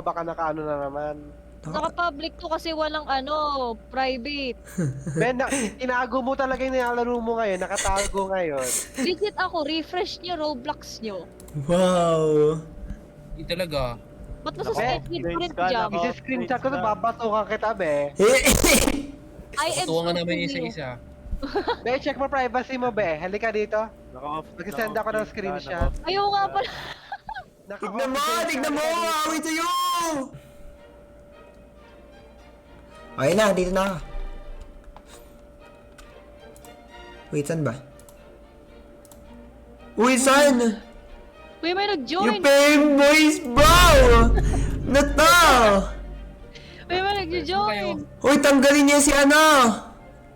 baka nakaano na naman. Naka-public to kasi walang private. Ben, tinago mo talaga yung nilalaro mo ngayon. Nakatago ngayon. Visit ako, refresh nyo Roblox nyo. Wow. Hindi talaga. Ba't nasa Nako, schedule pa rin thanks ka, jam? nako. Isi-screenshot ko na babatukan kita, be. I am Tuwa nga so namin to you. isa-isa. Be, check mo privacy mo, be. Halika dito. Naka-off. Nag-send ako ng screenshot. Ayaw nga pala. Tignan mo, tignan mo. Awit sa'yo. Okay na, dito na ako. Wait, saan ba? Uy, saan? Uy, may Yung nag-join. fame boys, bro! Ano to? Uy, may nag-join. Uy, tanggalin niya si ano?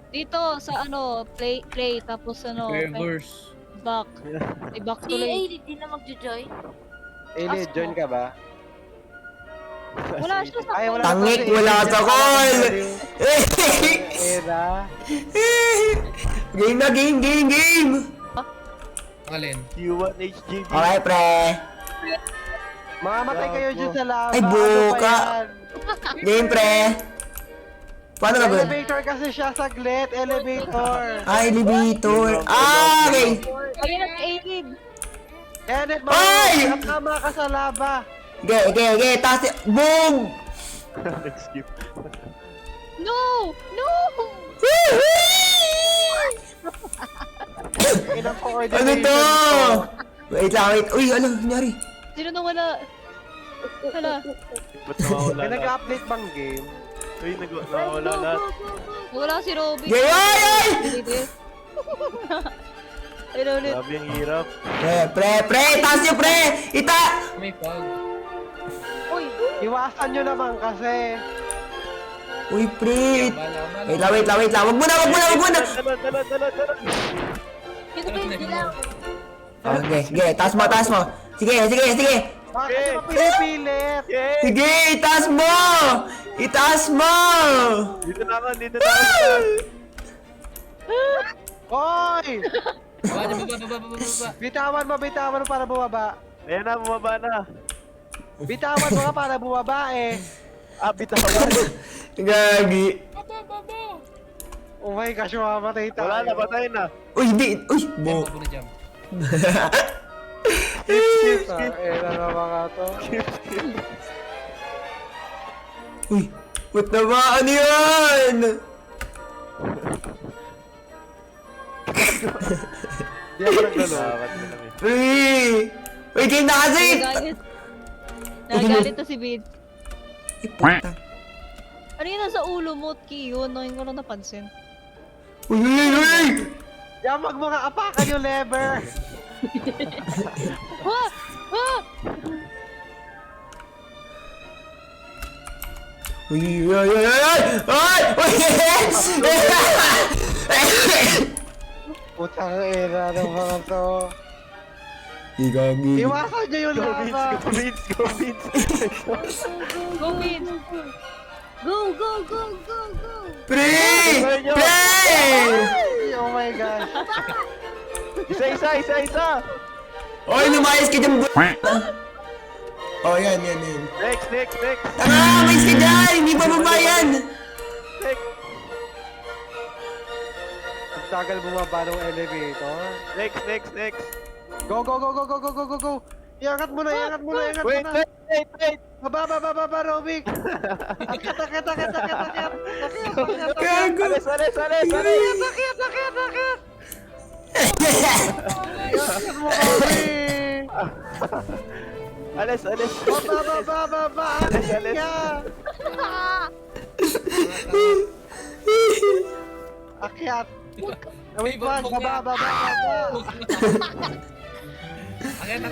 Dito sa play tapos Reverse. back. Ay, back tuloy. Hindi na magjo-join. Eli, join ka ba? Wala siya sa Ay, wala Tangik, kasi. wala sa call! Era. Game na, game! Alin? Q1 HGB. Okay, pre. Mamamatay kayo dyan sa lava. Ay, Ano buka. ba yan? Game, pre. Paano ka ba? Elevator kasi siya saglit. Elevator. Ah, elevator. Ah, okay. Ayun at 18. Kenneth, Ay! tama ka sa lava. Okay. Taas. Boom! Skip. No! No! Inang Ano coordination to? ko. Wait lang, wait. Uy, ano nangyari? Sino na wala? Hala. Ba't nawawala May lahat? nag-update bang game? Uy, nawawala lahat. Wala si Robby. Gay, ay! Ayun ulit. Grabe ang hirap. Pre, taas niyo, pre! Ita! May pag. Uy! Iwasan nyo naman kasi. Uy, pre! Bala. Wait lang. Wag mo na! Talon. Ito ba yung dilaw? Okay, taas mo. Sige. Bakit mo pinipilit? Yay! Sige, itaas mo! Dito na ako. Hoy! Baba. Bitawan mo para bumaba. Ayan na, bumaba na. Bitawan mo ka para bumaba eh. Ah, bitawan. Gagi. Baba. Oh my gosh, mamamatay tayo. Wala na, patay na. Uy, hindi. Uy, bo. Baba na jam. Skip. Era na mga to. Uy, what na ba? Ano yan? Di ako naglolo. Uy, game na kasi! Nagalit na si Vid. Puta. Ano yun nasa ulo mo, Kiyo? Ngayon ko lang napansin. Uy! Yan, wag mo nga apakan yung lever. Ha! Ha! Uy! Putang era ng mga to. Gagi. Iwasan nyo yung Go, lava. Vince. Go, Vid! Go! Pre! Ay, oh my gosh. Isa. Oy, lumayas ka dyan, Oh, yan. Next. Tanga, mais ka dyan! Hindi pa babayan! Ang tagal bumaba ng elevator. Next. Go. Iangat mo na. Wait. Baba, Robik. Akit. Gago! Alis. Akit. Mo kami. Alis. Baba. Alis ka. Akyat. Wait, baba. Akyat.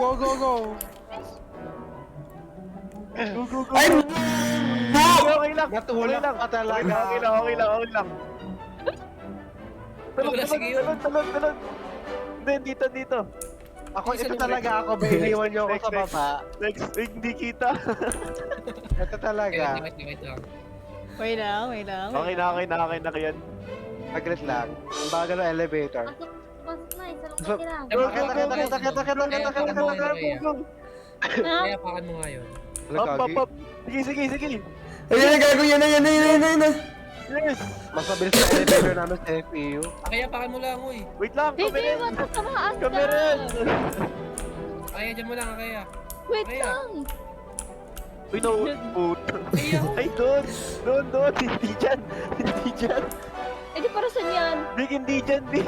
Go. Ay! Okay lang. Natulak ka talaga. Okay lang. Wala, sige yun. Talon. Hindi, dito. Ito talaga ako. Iniwan niyo ako sa baba. Next, hindi kita. Ito talaga. Wait lang. Wait lang. Okay na yan. Saglit lang. Ang bagal ng elevator. Pasok na, isa lang So- tira. Akit. Kaya pakan mo nga yun. Up, up, Lagagi. up. Sige, sige, sige. Ayun na, gago. Yan na. Yes. Mas mabilis na elevator namin sa FPU. Kaya pakan mo lang, uy. Wait lang, Hindi, kami rin. matatamaan ka. Kami rin. Kaya dyan mo lang, kaya. Wait Kaya. lang. Uy, no. Puto. Kaya. Ay, doon. Doon. Hindi dyan. Hindi dyan. Eh di para saan yan? Big, hindi dyan, Big.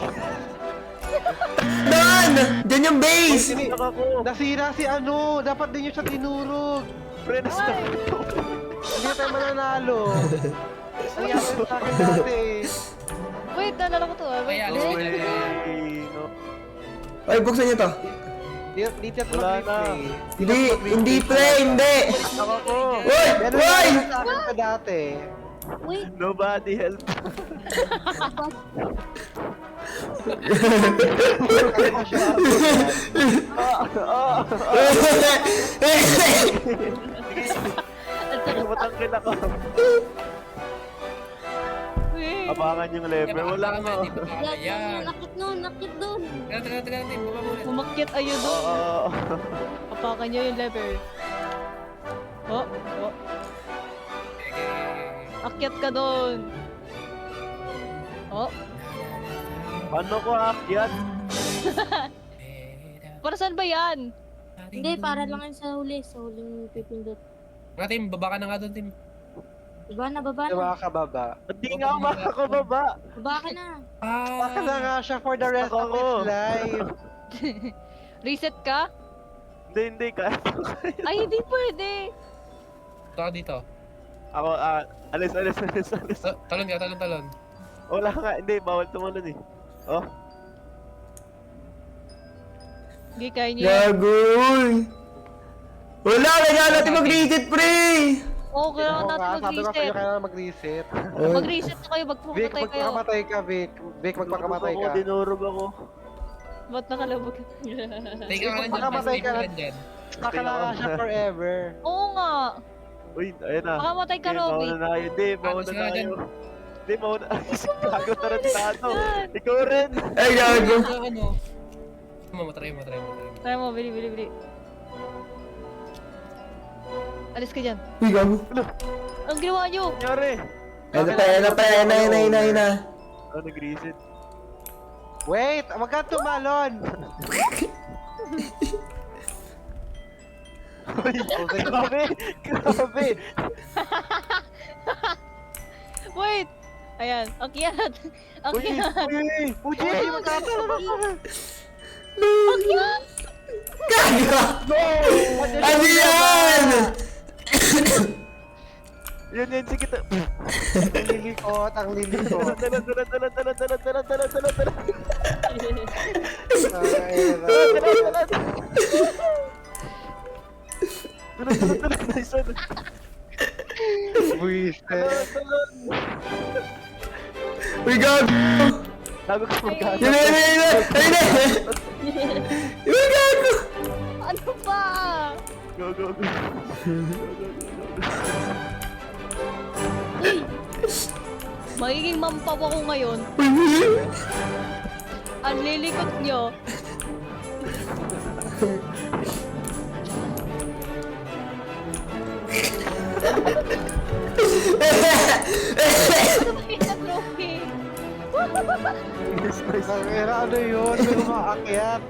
Doon! Diyan yung base! Hindi, Ako. nasira si ano. Dapat din yung siya tinurog. Friends na. Hindi tayo mananalo. Ang yaman sa akin dati eh. Wait, nalala ko to ah. Wait. Kaya, alis ka Uy, dyan. no. Ay, buksan niyo to. Di tiyak Wala mag-replay. Hindi pre, hindi! Ako. Uy! Yan Uy! ang sa akin pa dati. Wait, Nobody help. Ano siya? Matangkil ako. Wait. Abangan yung level. Wala ka. nga. Di ba kaya? Yan. nakit nun, nakit dun. Taga, hindi. Baba mo ulit. Umakyat ayo doon. Oo. Apakan niyo yung lever. Oh. Akyat ka doon. Oh. Paano ko aakyat? Para saan ba yan? Hindi, para lang yan sa huli. Sa huling pipindot. Nga, Tim, baba ka na nga doon, Tim. Baba na, baba Yung na. mga kababa. Hindi nga ako makakababa. Baba ka na. Baka na nga siya for the rest of his life. Reset ka? Hindi. Kaya Ay, hindi pwede. Ito ka dito. ako, alis. Talon ka, talon. Wala nga, hindi. Bawal tumalon eh. Oh, Hindi, kaya niyo yan. Gagoy! Wala! Kailangan natin mag-reset, pre! Oo, kailangan Oo natin nga, sabi ko sa'yo mag-reset. kailangan mag-reset. Mag-reset na kayo, Vic, magpumatay kayo. magpakamatay ka, Vic. Vic, magpakamatay ka. Dinurog ako. Ba't nakalabog? Teka ka lang dyan, Makamatay ka ka na. lang dyan. Saka na nga siya forever. Oo nga. Uy, ayun na. Makamatay ka, Hindi, Robby. mauna na tayo. Hindi, mauna Alis ka na nga dyan. tayo. Hindi, mauna. Gago tarantado. Ikaw rin. Ay, gago! Ano? Matry mo. Try mo, bili. Alis ka dyan. Uy, gago! Ang ginawa niyo? Nangyari. Ayun na. Oh, nag-reset. Wait, wag ka tumalon. Uy, grabe. Wait! Ayan, akyat! Uy, Akyat! Uy, magtatalon ako. Akyat! Gago! Ano yan? Yan, sige. Ang lilikot, ang lilikot. Tala. Ay, Nice one. buwisit. Uy, gago! Tago ka magkano. Yun na! Uy, gago! Ano ba? Go. Magiging mampaw ako ngayon. Ang lilikot nyo. Ano ba yung trophy? Kamera, ano yun? May umaakyat.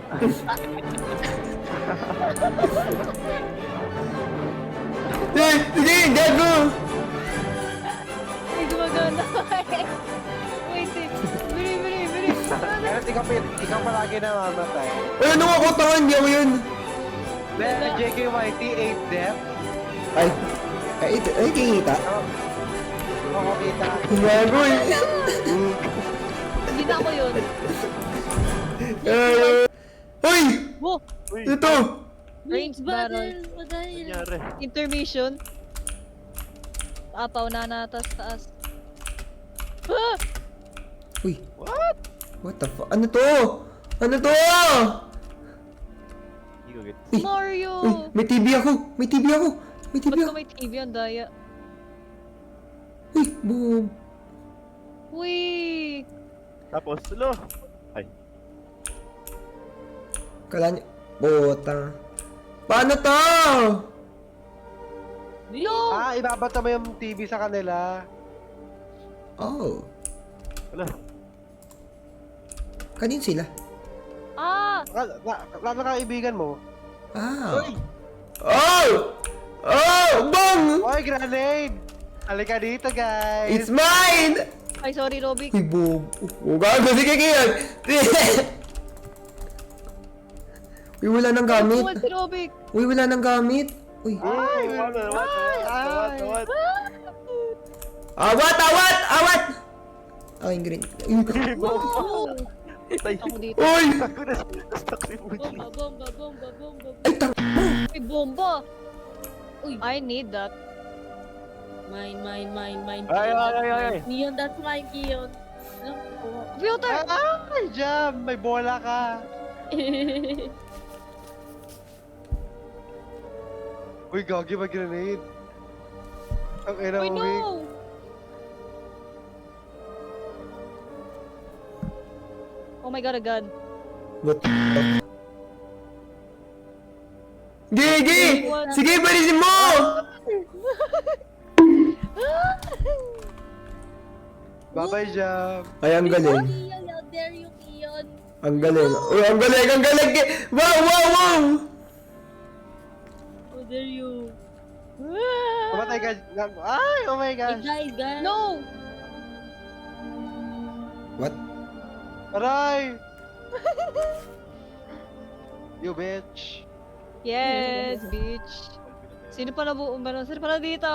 Sige, gago! Ay, gumagana. Wait, bili. Pero ikaw palagi namamatay. Ay, ano nga ko? Tangan, hindi ako yun. Then, JKYT 8 death. Ay, kikita. Oo, kita. Gago eh. Hindi na ako yun. Uy! Wow! Uy, Ito! Range battle. nangyari. Intermission. Apaw na taas. Ah! Uy, What? what the fuck? Ano to? Hindi ko get. Uy, Mario! may TV ako! May TV ako! Ba't ka may TV ang daya? Uy, boom! Uy! Tapos, lo. Ay. Kala niyo, botang. Paano to? No! Ibabata mo yung TV sa kanila. Oh. Wala. Kanin sila? Kaibigan mo. Ah. Oh! Oh! Bang! Oy, grenade! Halika dito, guys! It's mine! Ay, sorry, Robic. Uy, bobo. Oh, gago. Sige, Kian. Uy, wala nang gamit. Tuwan si Robic. Uy, wala nang gamit. Uy. What? Awat! Awat! Awat! Ay, green. Oh! Tay. Ako dito. Uy! Ako na-stuck si Fuji. Bomba, bomba, bomba, bomba. Ay, tang... May bomba. Uy. I need that. Mine. Ay. Kion, that's mine, Kion. Computer! Ay, Jam! May bola ka! Uy, Gagi, mag-grenade. Ang ina Uy, mo, no! Vic. Oh my god, a gun. What the fuck? Gigi! Sige, balisin mo! Bye-bye, Jam. Ay, ang galing. Kion, how dare you, Kion? Ang galing. Uy, ang galing, ang galing! Wow, wow, wow! How dare you? Pumatay ka. Ay, oh my I gosh. died, guys. No! What? Aray! You bitch. Yes, bitch. Sino pa Sino pa na dito?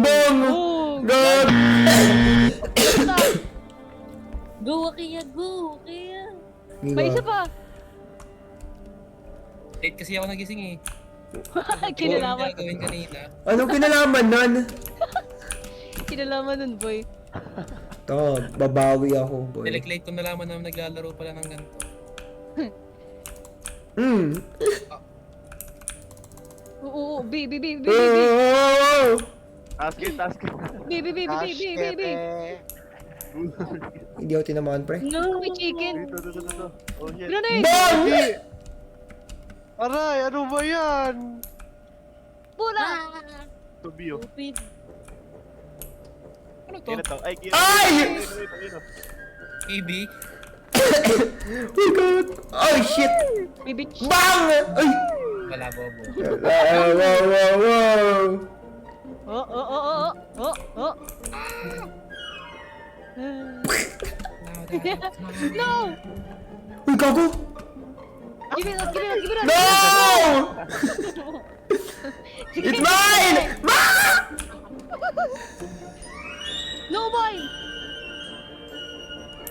Bong! Oh! God! Go, Kion, go, Kion. May isa pa. Late kasi ako nagising eh. Kinalaman. Ano gagawin kanina? Anong kinalaman nun? Kinalaman nun, boy. To, babawi ako, boy. Late ko nalaman na naglalaro pala ng ganito. Oo, B. Oh! Task it. B. Hindi ako tinamaan, pre. No. May chicken. Dito. Oh, shit. Grenade! Bong! Aray, ano ba yan? Pula! Ah, Tubio. stupid. Ano to? Kailan to? Ay, kailan. Ay! Ayun. KB? Oh God! Oh shit! May bitch. Bang! Ay! Wala, bobo. Wow! Oh. No! Uy, gago! Give it up! No! It's mine! No, mine!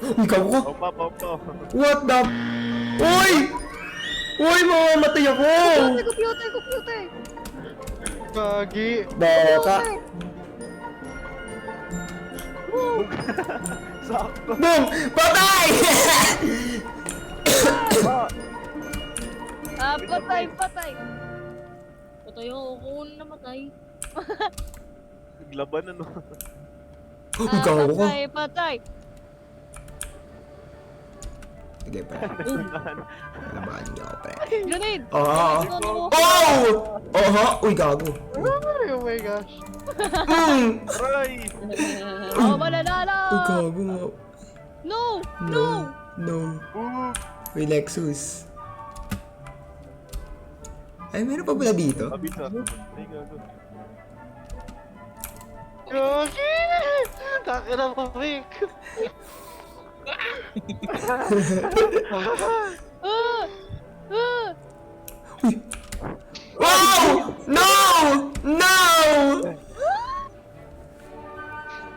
Uy, gago ko! Opa. What the... Uy! Uy, mamamatay ako! Computer! Gagi. Baka! Sakto. Boom! Patay! Patay! Patay ako, kung namatay. Naglaban ano. Uy, gago ko! Patay! Sige, pre. Labahan niyo ako, pre. Grenade! Oh! No. Oh! Uy, gago! Ay, oh my gosh. Aray! Oh, mananalo! Uy, gago nga. No! No! Uy, Lexus. Ay, meron pa pala dito? Abisa. Ay, gago. Gagi! Takina mo, Vic. Wow! No! No!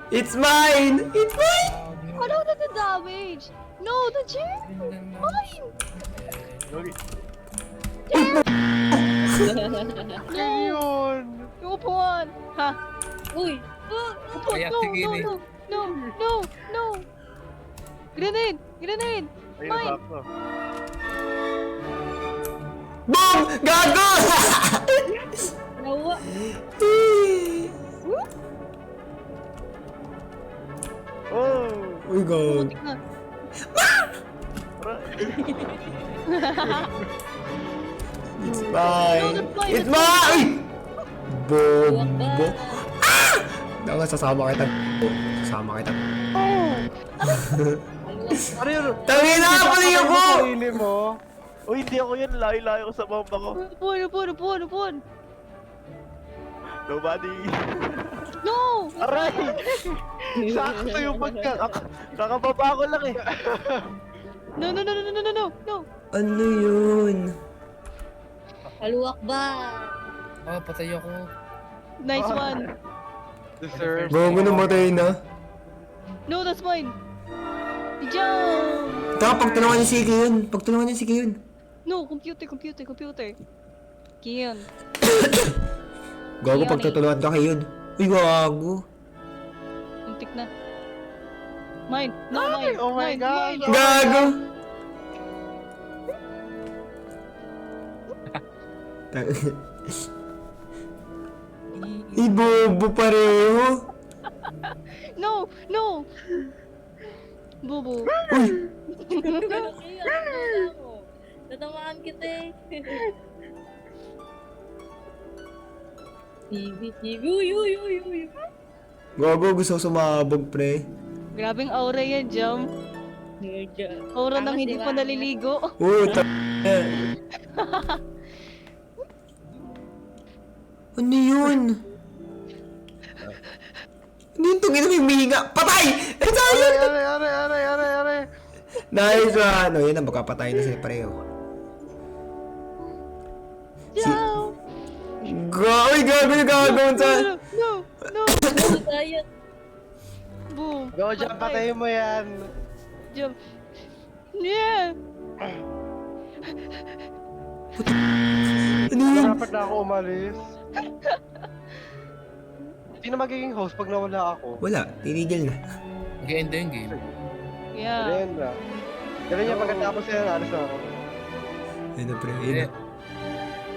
It's mine! It's mine! Ano na the damage? No, the chair! Mine! Gagi. Ano yun? Yung upuan! Ha? Uy, Upo! Kaya tigil eh. No! Grenade! Ay, Mine! sakto. Boom! Gago! nawa. Oh! Uy, gago. Putik na. Aray! It's fine. No, that's fine, It's that's mine! Bobo. Ah! Dapat sasama kita. Sasama kita. Ano yun? Tangin na, pali ako! Sarili mo. Uy, hindi ako yan. Layo-layo ko sa bomba ko. Upon. Nobody. No! Aray! Sakto yung kakababa ko lang eh. No. Ano yun? Haluak ba? Oh, patay ako. Nice one. Deserve. Bago namatay na. No, that's mine. Jump! Taka, pagtulungan niya si Kiyon. No, computer. Kian. Gago, Kiyon pagtutulungan ka Kiyon. Uy, gago. Untik na. Mine. No, Ay, mine. oh my Mine, God. mine. Gago! Ibobo pareho. No. Bubu. Tatamaan kita eh. Tibi. Uy. Gago, gusto ko sumabog, pre. Grabing aura yan, Jam. Aura nang hindi pa naliligo. Uy, ano yun? Ano yun itong ina may mihinga? Patay! Ano yun? Aray. Nice one! O, yun na, magkapatay na sila pareho. Jam! Uy, gago yung gagawin sa... No. Tayo. Boom. Go, Jam, patayin mo yan. Jam. Yeah! Ano yun? Dapat na ako umalis. Sino magiging host pag nawala ako? Wala, tinigil na. Mag-end na yung game. Yeah. Ganyan na. Ganyan niya pagkatapos yan, alis na ako. Ayun na, pre, ayun na.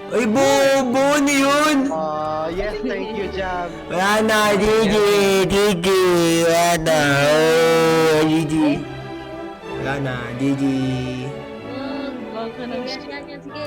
Ay, bobo! Ano yun? Yes, thank you, Jam. Wala na, GG! Wala na, GG. Wala na, GG. Wag. Wag ka na. Yan. Sige.